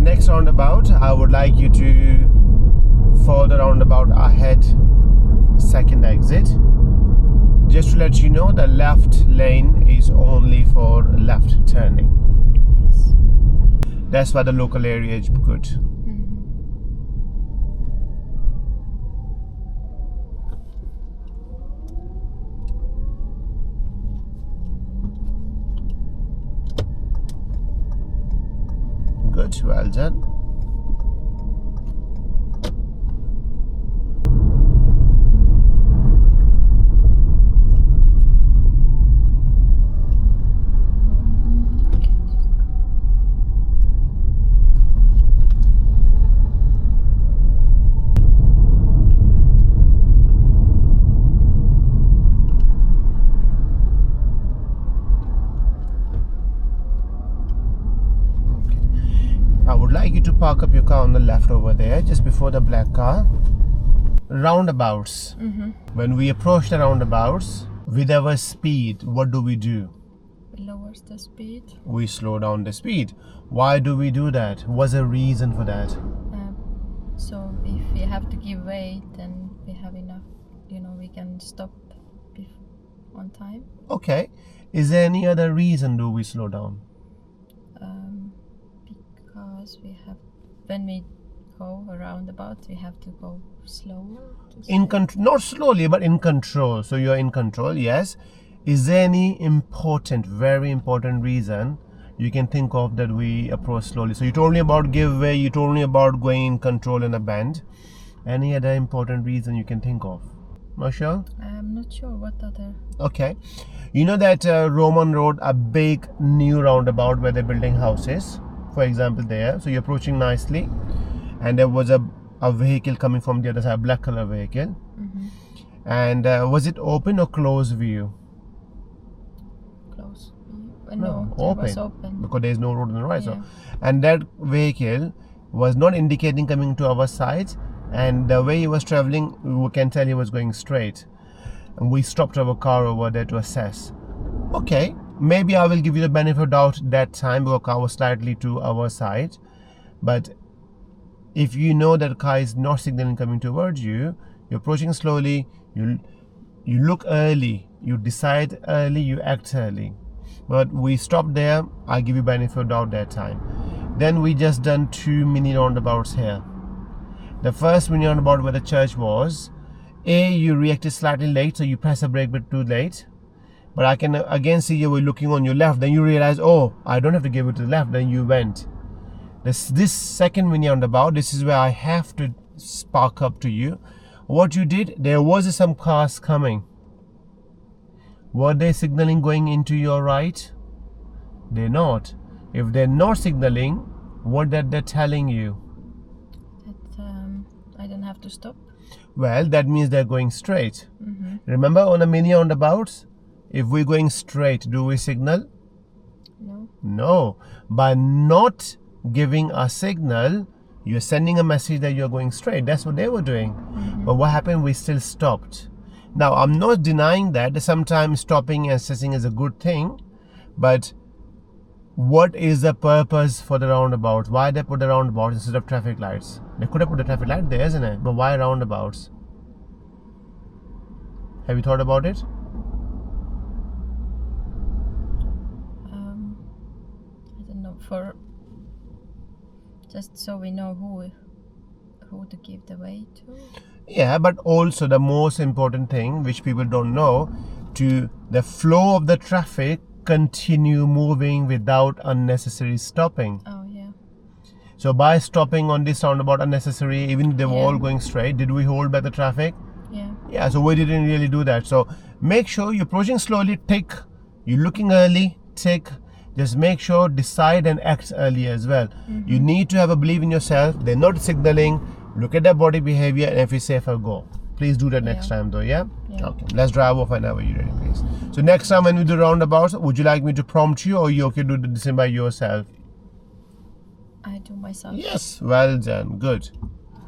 next roundabout, I would like you to follow the roundabout ahead, second exit. Just to let you know, the left lane is only for left turning. Yes. That's why the local area is good. Good, well done. I would like you to park up your car on the left over there, just before the black car. Roundabouts. When we approach the roundabouts, with our speed, what do? It lowers the speed. We slow down the speed. Why do we do that? What's the reason for that? So if we have to give way, then we have enough, we can stop on time. Okay. Is there any other reason do we slow down? Because when we go roundabout, we have to go slower. Not slowly, but in control. So you're in control, yes. Is there any very important reason you can think of that we approach slowly? So you told me about give way, you told me about going in control in a bend. Any other important reason you can think of? Not sure? I'm not sure what other. Okay. You know that Roman Road, a big new roundabout where they're building houses, for example, there. So you're approaching nicely, and there was a vehicle coming from the other side, a black color vehicle. And was it open or closed view? Close. No, it was open. Because there's no road on the right. Yeah. So, and that vehicle was not indicating coming to our side, and the way he was traveling, we can tell he was going straight. And we stopped our car over there to assess. Okay, maybe I will give you the benefit of doubt that time because car was slightly to our side. But if you know that the car is not signaling coming towards you, you're approaching slowly, you look early, you decide early, you act early. But we stopped there, I give you benefit of doubt that time. Then we just done 2 mini roundabouts here. The first mini roundabout where the church was, you reacted slightly late, so you press the brake bit too late. But I can again see you were looking on your left, then you realize, oh, I don't have to give it to the left, then you went. This second mini roundabout, this is where I have to spark up to you. What you did, there was some cars coming. Were they signaling going into your right? They're not. If they're not signaling, what that they're telling you? That I don't have to stop. Well, that means they're going straight. Remember on a mini roundabouts, if we're going straight, do we signal? No. No. By not giving a signal, you're sending a message that you're going straight. That's what they were doing. But what happened? We still stopped. Now, I'm not denying that sometimes stopping and assessing is a good thing, but what is the purpose for the roundabout? Why they put the roundabout instead of traffic lights? They could have put the traffic light there, isn't it? But why roundabouts? Have you thought about it? I don't know, for just so we know who to give the way to. Yeah, but also the most important thing, which people don't know, to the flow of the traffic continue moving without unnecessary stopping. Oh yeah. So by stopping on this roundabout unnecessary, even if they were all going straight, did we hold back the traffic? Yeah. Yeah, so we didn't really do that. So make sure you're approaching slowly, tick. You're looking early, tick. Just make sure, decide and act early as well. You need to have a belief in yourself. They're not signaling. Look at their body behavior, and if you're safe, I'll go. Please do that next time though, yeah? Okay, let's drive off whenever you're ready, please. So next time when we do roundabouts, would you like me to prompt you, or you okay to do this by yourself? I do myself. Yes, well done, good.